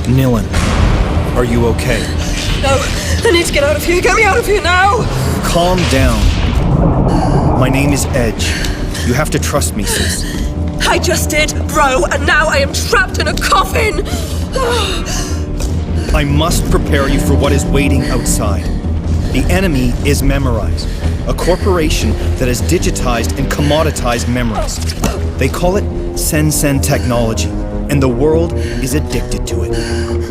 Nilin, are you okay? No, I need to get out of here. Get me out of here now! Calm down. My name is Edge. You have to trust me, sis. I just did, bro, and now I am trapped in a coffin! I must prepare you for what is waiting outside. The enemy is Memorize, a corporation that has digitized and commoditized memories. They call it Sen technology, and the world is addicted to it.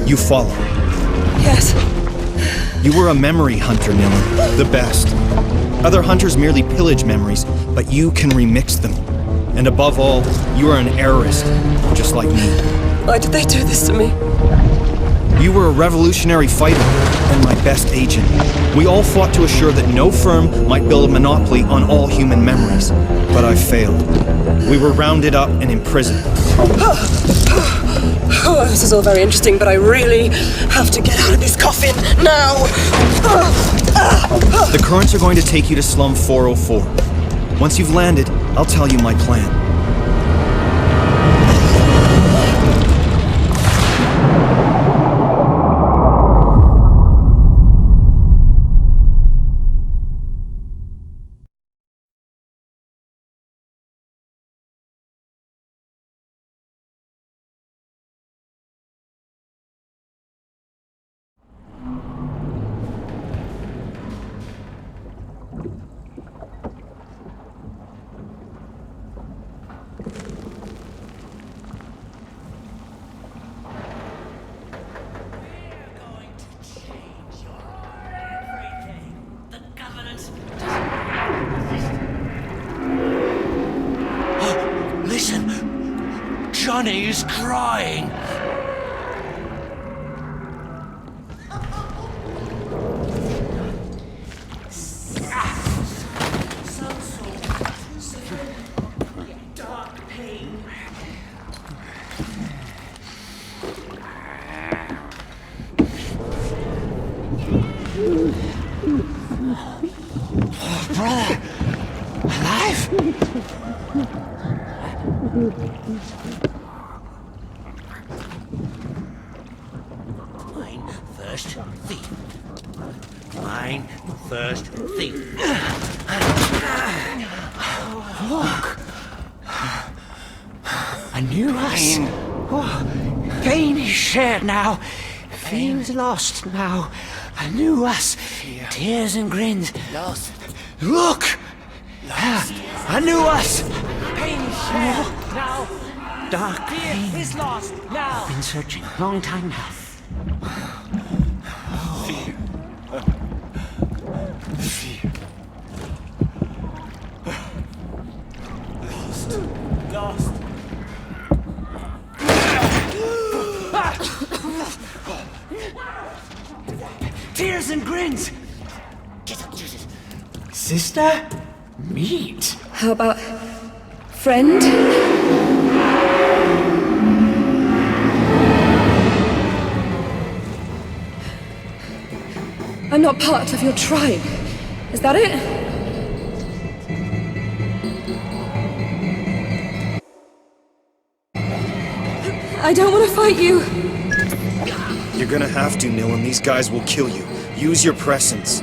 You follow? Yes. You were a memory hunter, Nilin. The best. Other hunters merely pillage memories, but you can remix them. And above all, you are an errorist, just like me. Why did they do this to me? You were a revolutionary fighter, and my best agent. We all fought to assure that no firm might build a monopoly on all human memories. But I failed. We were rounded up and imprisoned. Oh, this is all very interesting, but I really have to get out of this coffin now! The currents are going to take you to Slum 404. Once you've landed, I'll tell you my plan. Listen! Johnny is crying! Dark pain. Brother! Alive? Mine first thief. Mine first thief. Look! A new us. Oh, pain is shared now. Fear is lost now. A new us. Tears and grins. Lost. Look! Lost. A new us. Pain is shared now. Dark pain. Fear is lost now. Been searching a long time now. Fear. Fear. Lost. Lost. Tears and grins. Get up, Jesus. Sister? Meet. How about... friend? I'm not part of your tribe. Is that it? I don't want to fight you. You're gonna have to, Nilin. These guys will kill you. Use your presence.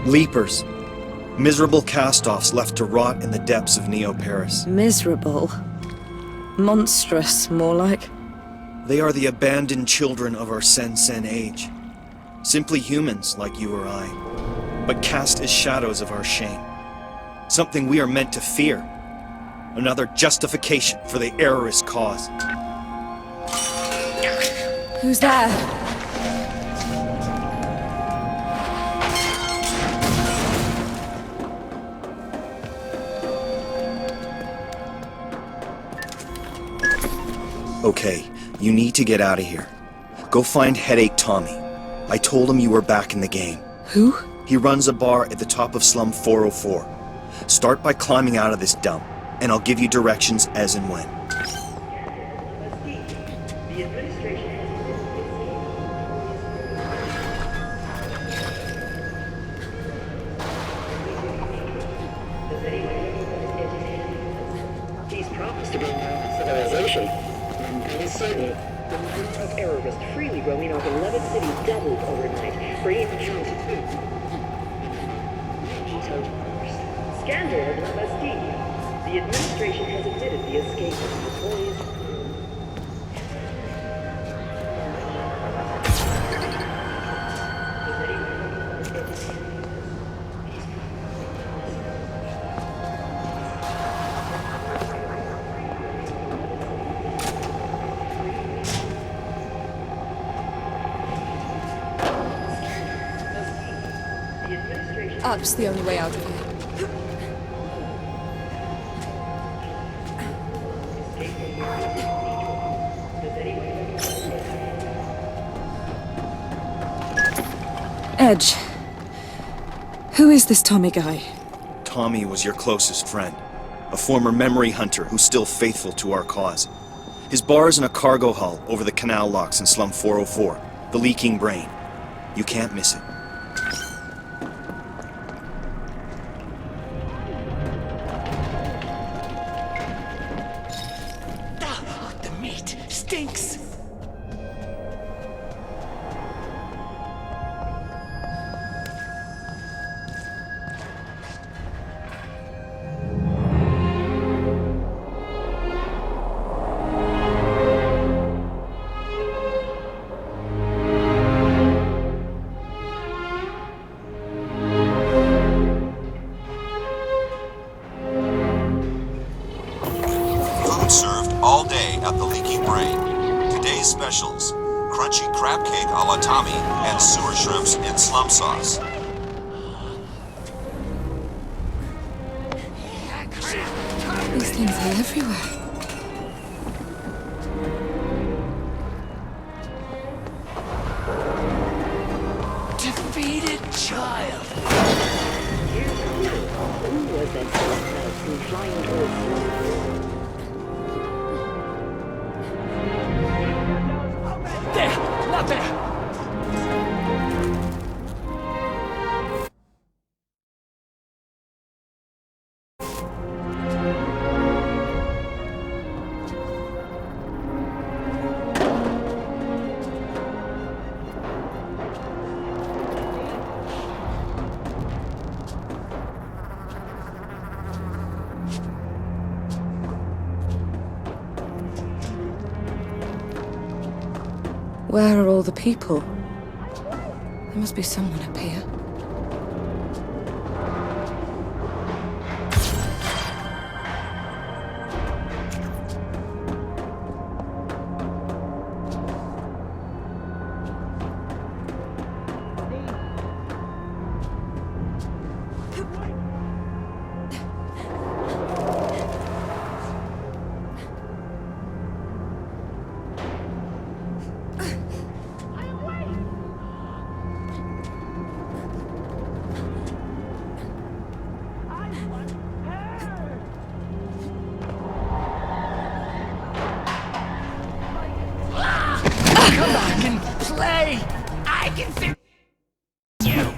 Leapers. Miserable cast-offs left to rot in the depths of Neo-Paris. Miserable. Monstrous, more like. They are the abandoned children of our Sen age. Simply humans like you or I, but cast as shadows of our shame. Something we are meant to fear. Another justification for the errorist cause. Who's there? Okay, you need to get out of here. Go find Headache Tommy. I told him you were back in the game. Who? He runs a bar at the top of Slum 404. Start by climbing out of this dump, and I'll give you directions as and when. He's promised to bring down civilization. And is certain the number of terrorists freely roaming our beloved city doubled overnight, bringing the town to food. Scandal at La Bastille. The administration has admitted the escape of the notorious. Up's the only way out of here. Edge. Who is this Tommy guy? Tommy was your closest friend. A former memory hunter who's still faithful to our cause. His bar is in a cargo hull over the canal locks in Slum 404. The Leaking Brain. You can't miss it. The meat stinks. Food served all day at the Leaking Brain. Today's specials: crunchy crab cake a la Tommy and sewer shrimps in slum sauce. These things are everywhere. Defeated child. Who was that who flying towards There, not there. Where are all the people? There must be someone up here. Come back and play. I can fix you.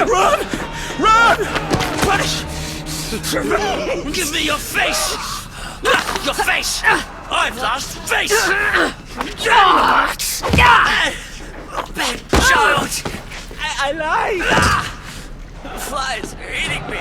Run! Run! Flash! Give me your face! Your face! I've lost face! Bad child! I lied! The flies are eating me!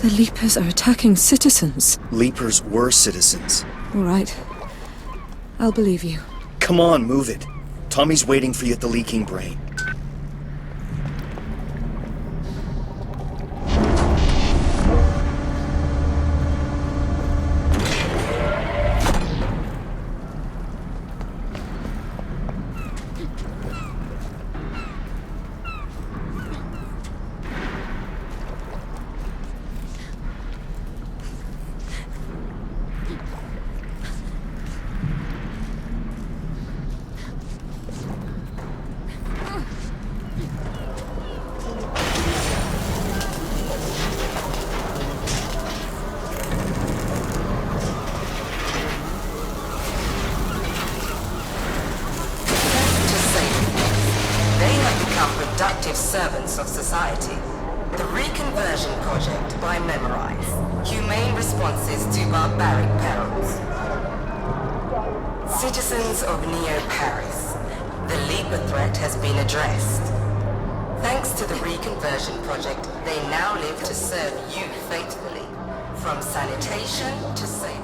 The Leapers are attacking citizens. Leapers were citizens. All right. I'll believe you. Come on, move it. Tommy's waiting for you at the Leaking Brain. Productive servants of society. The Reconversion Project by Memorize. Humane responses to barbaric perils. Citizens of Neo-Paris, the Leaper threat has been addressed. Thanks to the Reconversion Project, they now live to serve you faithfully, from sanitation to safety.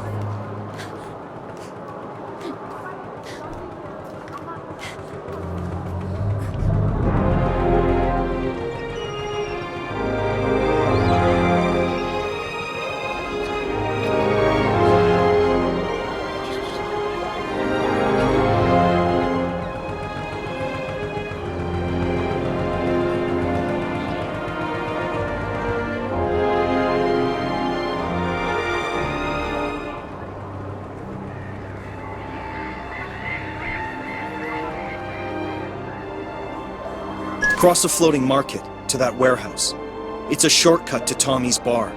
Cross the floating market to that warehouse. It's a shortcut to Tommy's bar.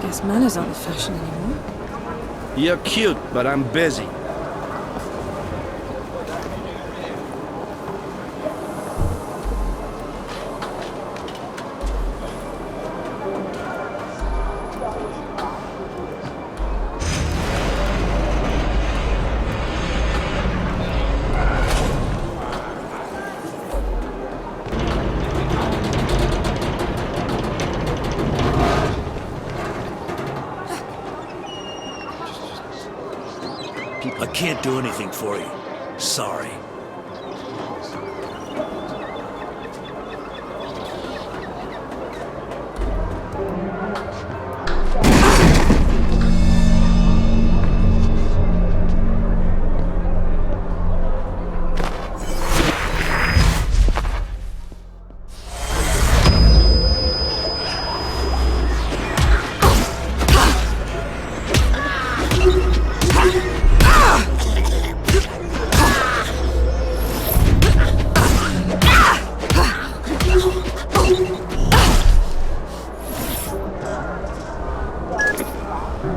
Guess manners aren't the fashion anymore. You're cute, but I'm busy. I can't do anything for you. Sorry.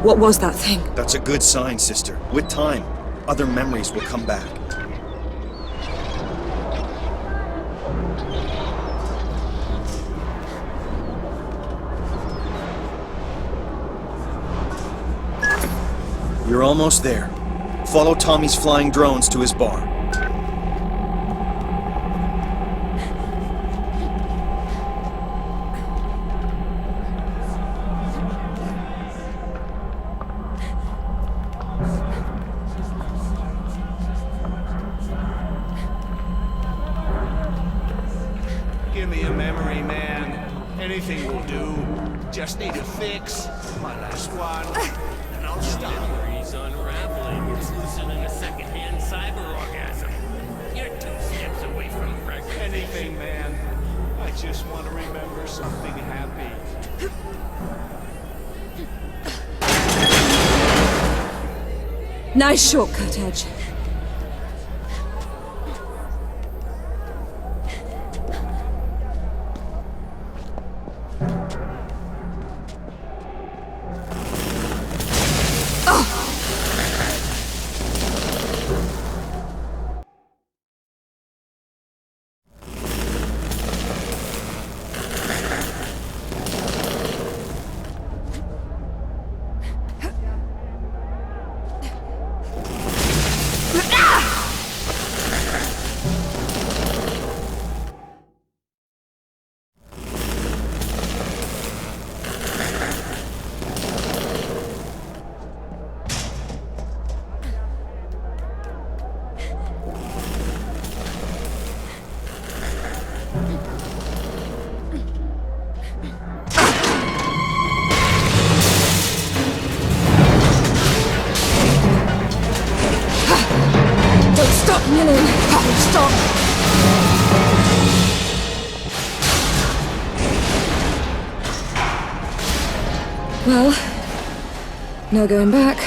What was that thing? That's a good sign, sister. With time, other memories will come back. You're almost there. Follow Tommy's flying drones to his bar. Give me a memory, man. Anything will do. Just need a fix. My last one. And I'll stop. Memories unraveling. It's loosening a secondhand cyber orgasm. You're 2 steps away from pregnant. Anything, man. I just want to remember something happy. Nice shortcut, Edge. Stop, Millen! Stop! Well, no going back.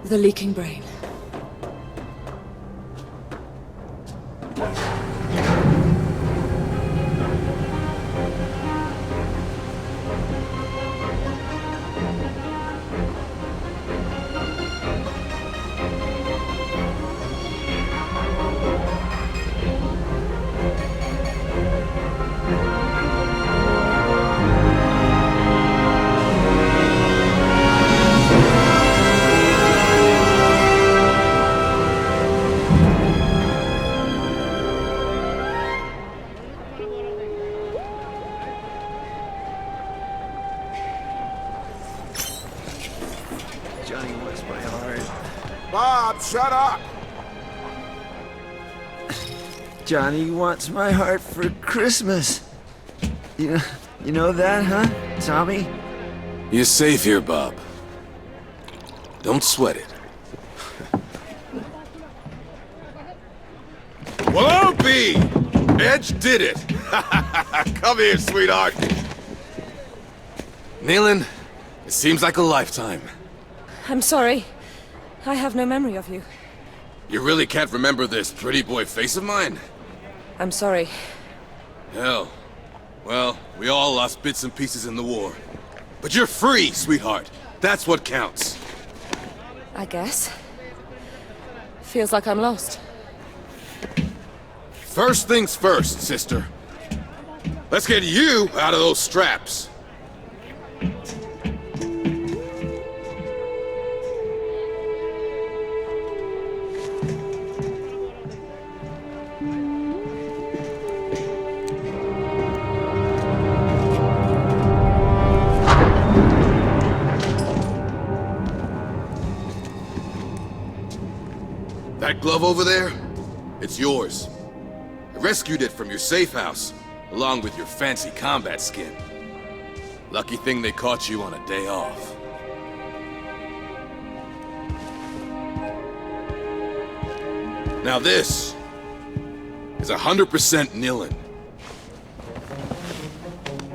The leaking brain. Bob, shut up! Johnny wants my heart for Christmas. You know that, huh, Tommy? You're safe here, Bob. Don't sweat it. Well, I'll be! Edge did it! Come here, sweetheart! Nealon, it seems like a lifetime. I'm sorry. I have no memory of you. You really can't remember this pretty boy face of mine? I'm sorry. Hell. Well, we all lost bits and pieces in the war. But you're free, sweetheart. That's what counts. I guess. Feels like I'm lost. First things first, sister. Let's get you out of those straps. That glove over there? It's yours. I rescued it from your safe house, along with your fancy combat skin. Lucky thing they caught you on a day off. Now this is 100% Nealon.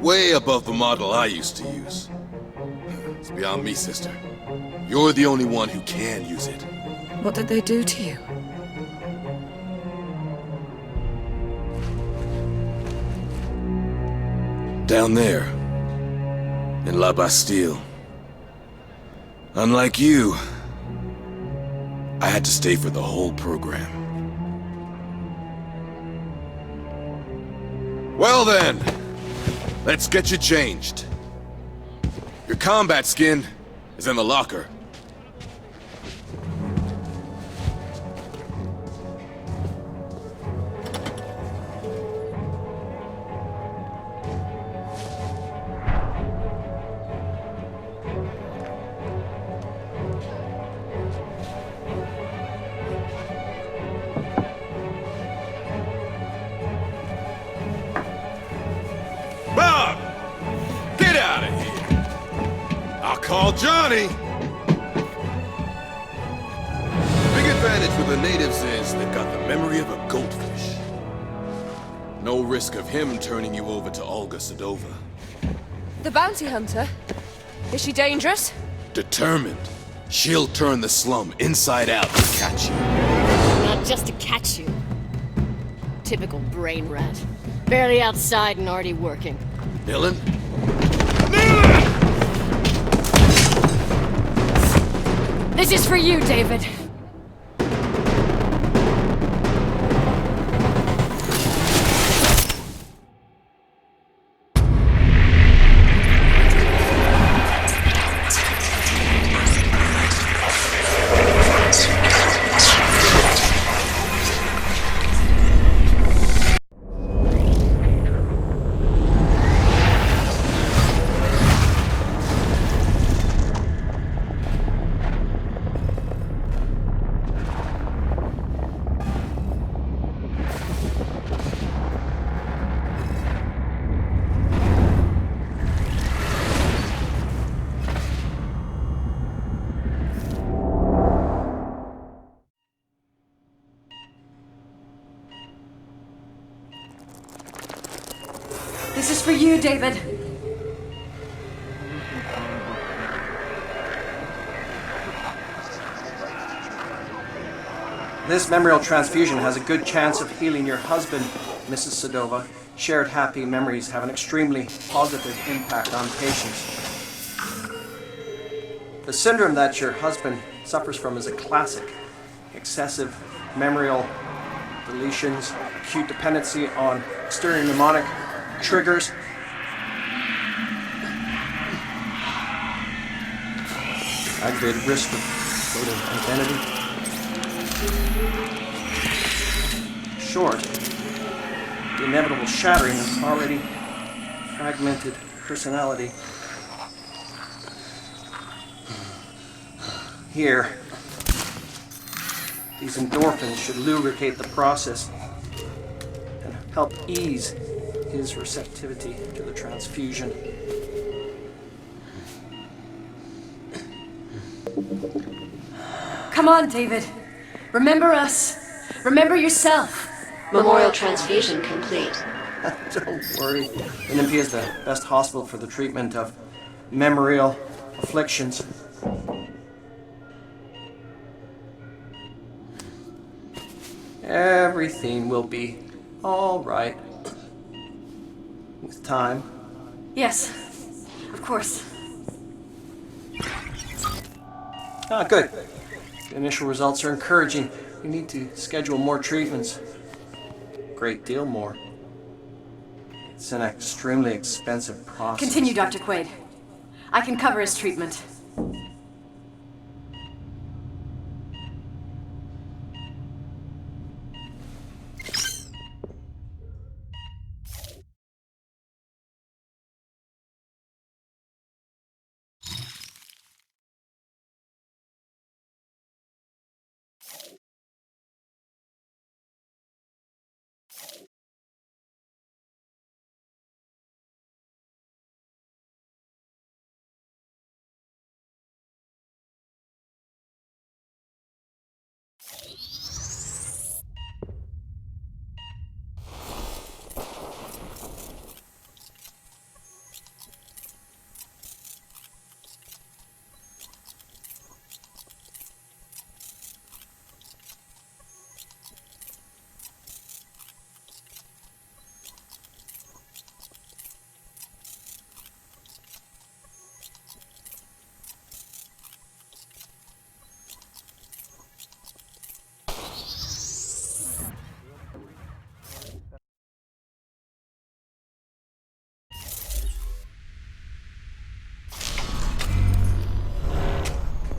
Way above the model I used to use. It's beyond me, sister. You're the only one who can use it. What did they do to you? Down there, in La Bastille. Unlike you, I had to stay for the whole program. Well then, let's get you changed. Your combat skin is in the locker. Bob! Get out of here! I'll call Johnny! The big advantage with the natives is they've got the memory of a goldfish. No risk of him turning you over to Olga Sedova. The bounty hunter? Is she dangerous? Determined. She'll turn the slum inside out to catch you. Not just to catch you. Typical brain rat. Barely outside and already working. Dylan? This is for you, David. This is for you, David. This memorial transfusion has a good chance of healing your husband, Mrs. Sedova. Shared happy memories have an extremely positive impact on patients. The syndrome that your husband suffers from is a classic. Excessive memorial deletions, acute dependency on external mnemonic triggers, aggravated risk of floating identity. Short, the inevitable shattering of already fragmented personality. Here, these endorphins should lubricate the process and help ease his receptivity to the transfusion. Come on, David. Remember us. Remember yourself. Memorial transfusion complete. Don't worry. Olympia is the best hospital for the treatment of memorial afflictions. Everything will be all right with time. Yes, of course. Ah, good. The initial results are encouraging. We need to schedule more treatments. Great deal more. It's an extremely expensive process. Continue, Dr. Quaid. I can cover his treatment.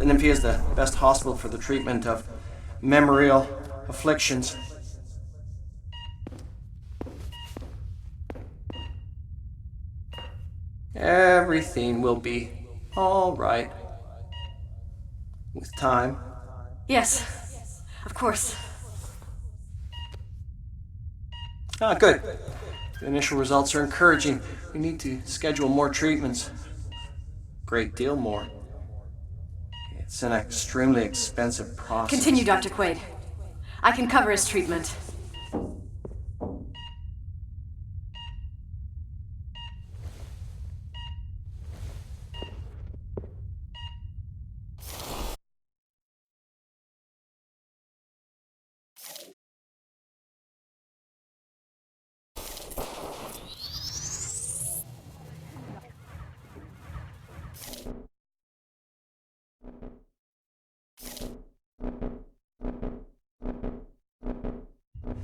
Olympia is the best hospital for the treatment of memorial afflictions. Everything will be all right with time. Yes, of course. Ah, good. The initial results are encouraging. We need to schedule more treatments. Great deal more. It's an extremely expensive process. Continue, Dr. Quaid. I can cover his treatment.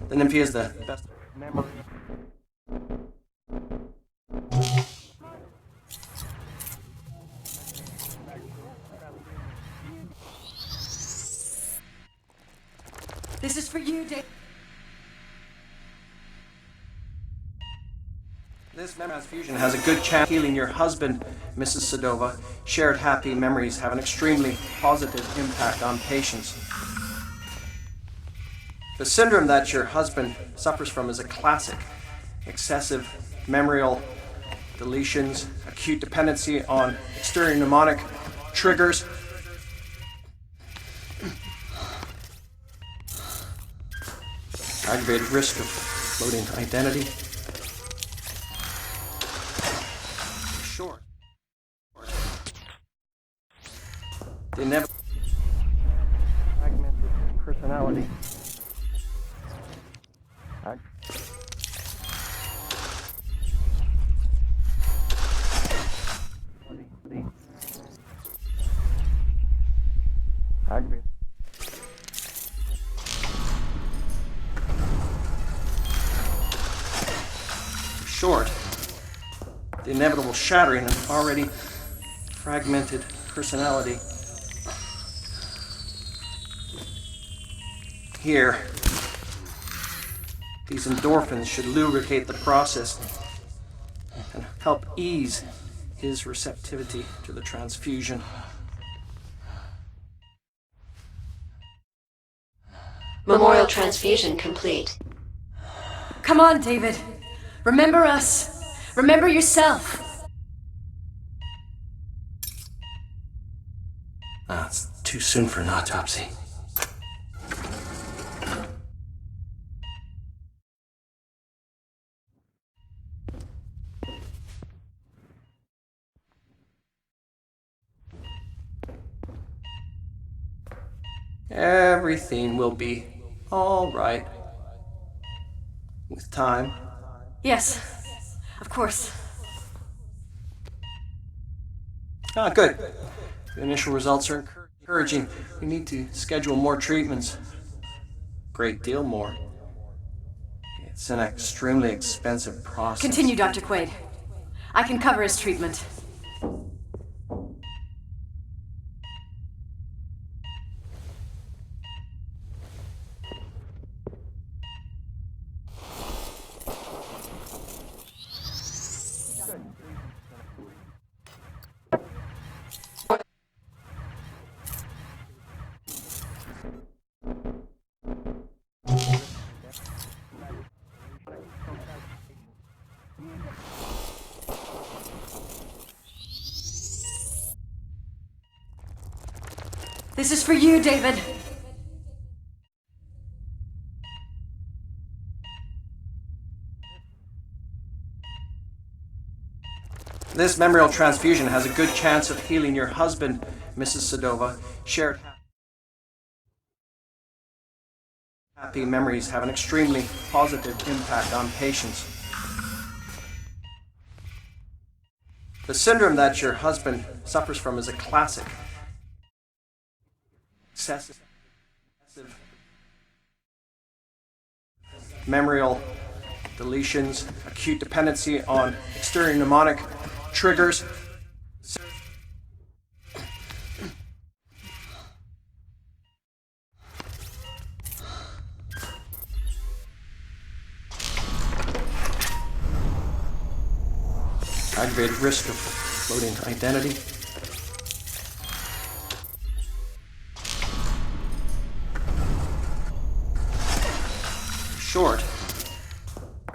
The Nymphy is the best memory. This is for you, Dave. This memory transfusion has a good chance of healing your husband, Mrs. Sedova. Shared happy memories have an extremely positive impact on patients. The syndrome that your husband suffers from is a classic. Excessive memorial deletions, acute dependency on external mnemonic triggers. Aggravated risk of floating identity. Short. The inevitable fragmented personality. Short. The inevitable shattering of already fragmented personality. Here. These endorphins should lubricate the process and help ease his receptivity to the transfusion. Memorial transfusion complete. Come on, David. Remember us. Remember yourself. It's too soon for an autopsy. Everything will be all right. With time. Yes, of course. Good. The initial results are encouraging. We need to schedule more treatments. Great deal more. It's an extremely expensive process. Continue, Dr. Quaid. I can cover his treatment. This is for you, David. This memorial transfusion has a good chance of healing your husband, Mrs. Sedova. Shared happy memories have an extremely positive impact on patients. The syndrome that your husband suffers from is a classic. Excessive memorial deletions, acute dependency on exterior mnemonic triggers. Aggravated risk of floating identity. Short.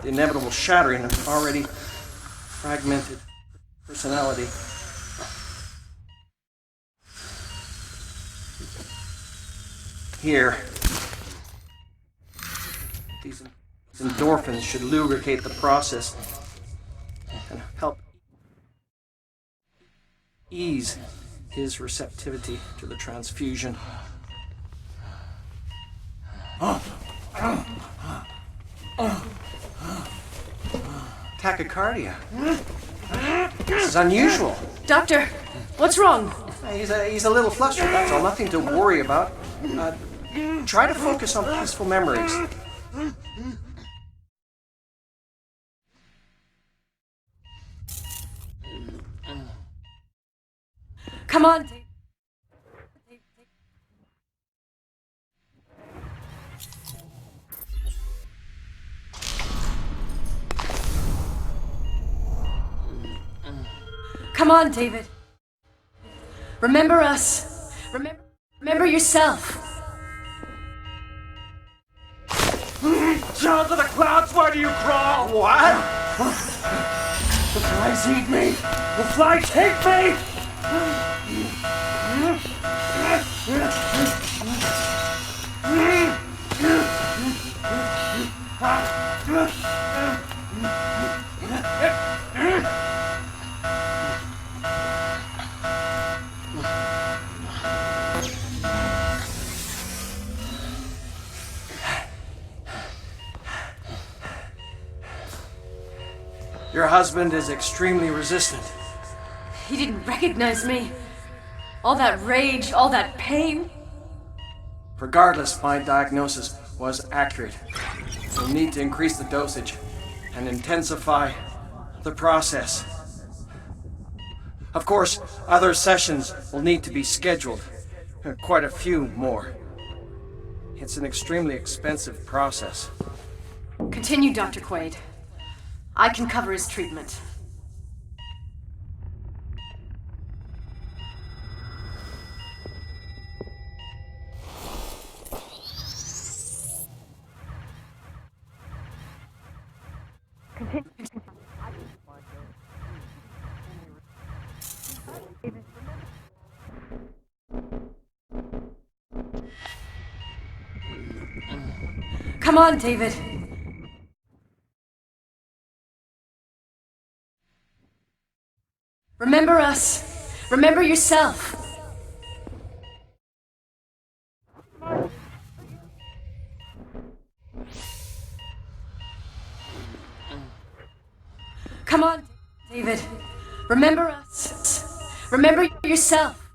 The inevitable shattering of already fragmented personality. Here. These endorphins should lubricate the process and help ease his receptivity to the transfusion. Tachycardia. This is unusual. Doctor, what's wrong? He's a little flustered, that's all. Nothing to worry about. Try to focus on peaceful memories. Come on. Come on, David. Remember us. Remember yourself. Down to the clouds, why do you crawl? What? The flies eat me! The flies hate me! Your husband is extremely resistant. He didn't recognize me. All that rage, all that pain. Regardless, my diagnosis was accurate. You'll need to increase the dosage and intensify the process. Of course, other sessions will need to be scheduled. Quite a few more. It's an extremely expensive process. Continue, Dr. Quaid. I can cover his treatment. Come on, David. Remember us. Remember yourself. Come on, David. Remember us. Remember yourself.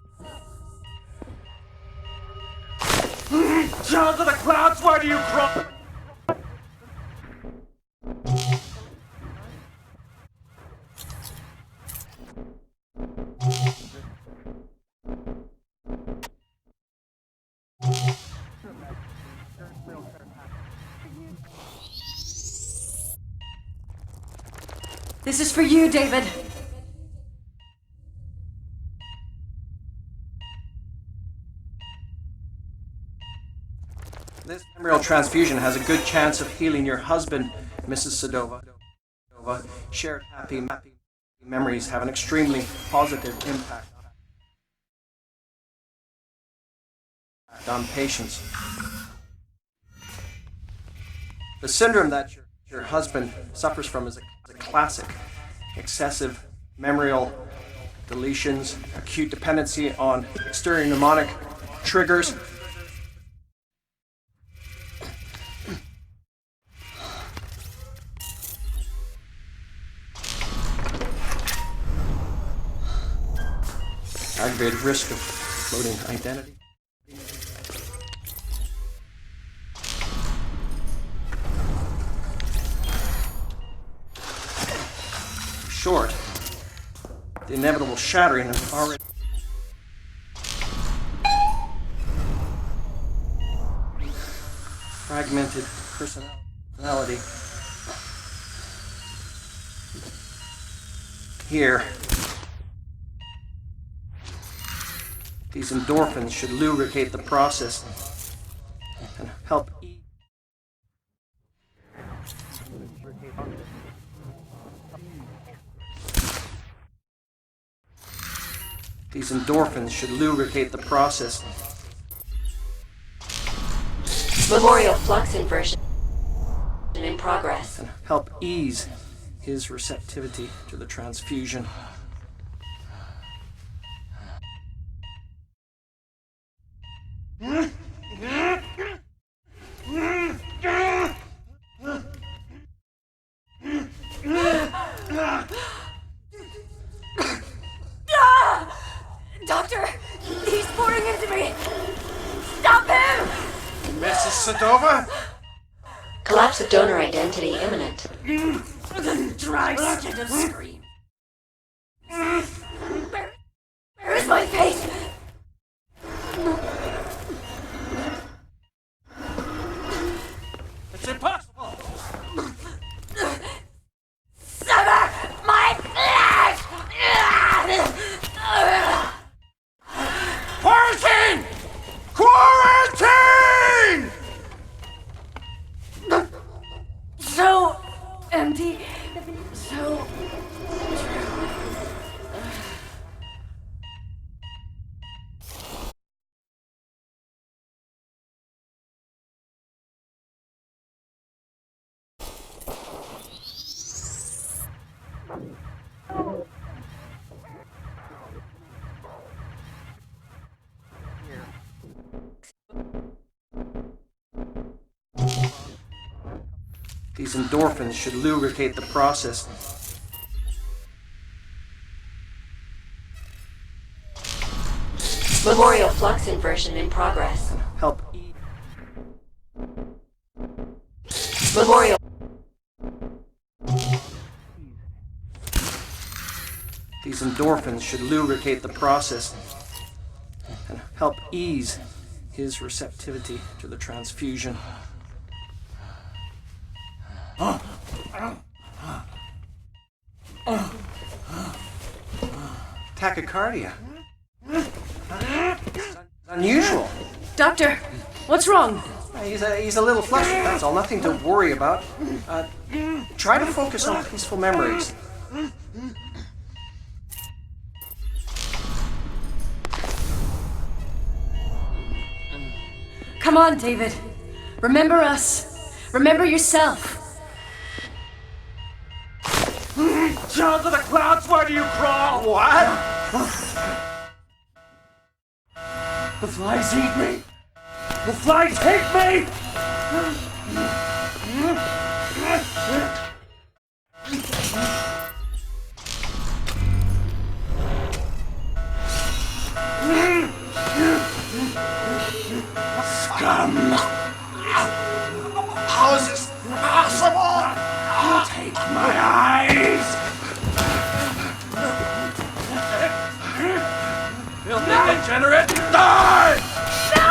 Child of the clouds, why do you crawl? This is for you, David. This memorial transfusion has a good chance of healing your husband, Mrs. Sedova. Shared happy memories have an extremely positive impact on patients. The syndrome that your husband suffers from is a classic. Excessive memorial deletions, acute dependency on exterior mnemonic triggers. Aggravated risk of floating identity. Short. The inevitable shattering of already fragmented personality. Here. These endorphins should lubricate the process and help ease. These endorphins should lubricate the process. Memorial flux inversion in progress. And help ease his receptivity to the transfusion. Doctor! He's pouring into me! Stop him! Mrs. Sedova? Collapse of donor identity imminent. Dry skin and scream. Where is my fate? It's impossible! Sever my flesh! Quarantine! Quarantine! So empty. So These endorphins should lubricate the process Memorial flux inversion in progress. Help. Memorial. These endorphins should lubricate the process and help ease his receptivity to the transfusion. Tachycardia. Unusual. Doctor, what's wrong? He's a little flustered, that's all. Nothing to worry about. Try to focus on peaceful memories. Come on, David. Remember us. Remember yourself. Down to the clouds, where do you crawl? What? The flies eat me! The flies hate me! Scum! How is this possible? Take my eyes! Filthy degenerate! Die! No!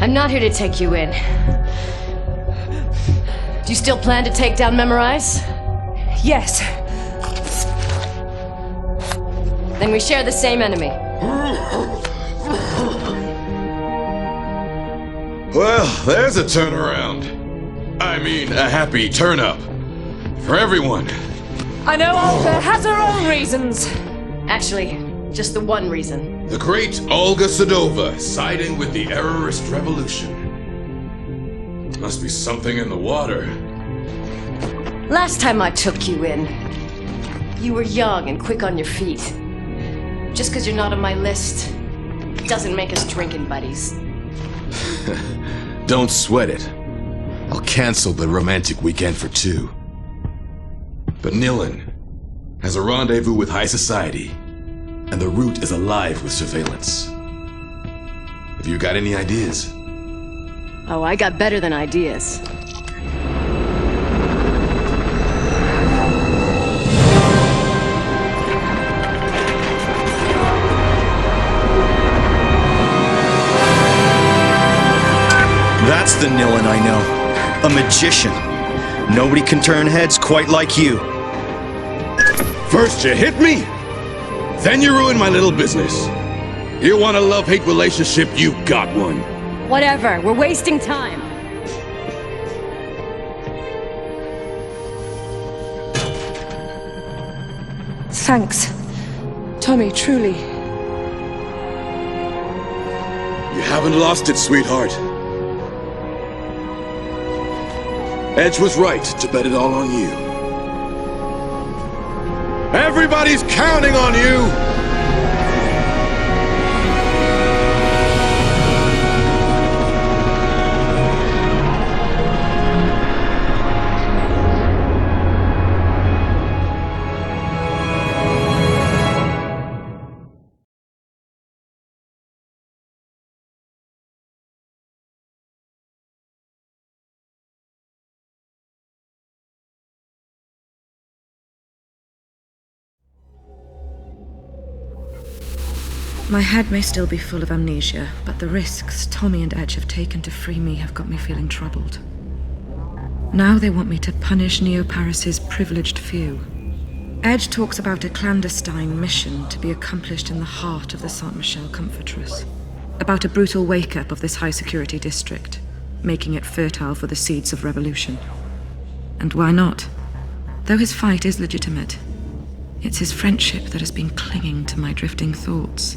I'm not here to take you in. Do you still plan to take down Memorize? Yes. Then we share the same enemy. Well, there's a turnaround. I mean, a happy turn-up. For everyone. I know Olga has her own reasons. Actually, just the one reason. The great Olga Sedova siding with the errorist revolution. Must be something in the water. Last time I took you in, you were young and quick on your feet. Just because you're not on my list doesn't make us drinking buddies. Don't sweat it. I'll cancel the romantic weekend for two. But Nilin has a rendezvous with high society, and the route is alive with surveillance. Have you got any ideas? Oh, I got better than ideas. That's the Nilin I know. A magician. Nobody can turn heads quite like you. First you hit me, then you ruin my little business. You want a love-hate relationship, you got one. Whatever, we're wasting time. Thanks, Tommy, truly. You haven't lost it, sweetheart. Edge was right to bet it all on you. Everybody's counting on you! My head may still be full of amnesia, but the risks Tommy and Edge have taken to free me have got me feeling troubled. Now they want me to punish Neo-Paris's privileged few. Edge talks about a clandestine mission to be accomplished in the heart of the Saint-Michel Comfortress. About a brutal wake-up of this high-security district, making it fertile for the seeds of revolution. And why not? Though his fight is legitimate, it's his friendship that has been clinging to my drifting thoughts.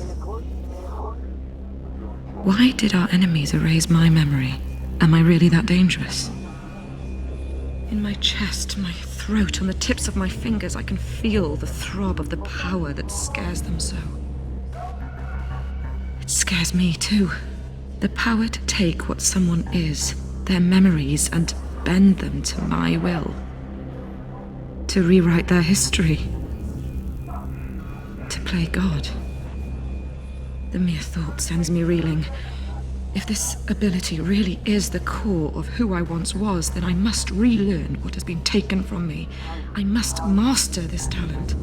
Why did our enemies erase my memory? Am I really that dangerous? In my chest, my throat, on the tips of my fingers, I can feel the throb of the power that scares them so. It scares me too. The power to take what someone is, their memories, and bend them to my will. To rewrite their history. To play God. The mere thought sends me reeling. If this ability really is the core of who I once was, then I must relearn what has been taken from me. I must master this talent.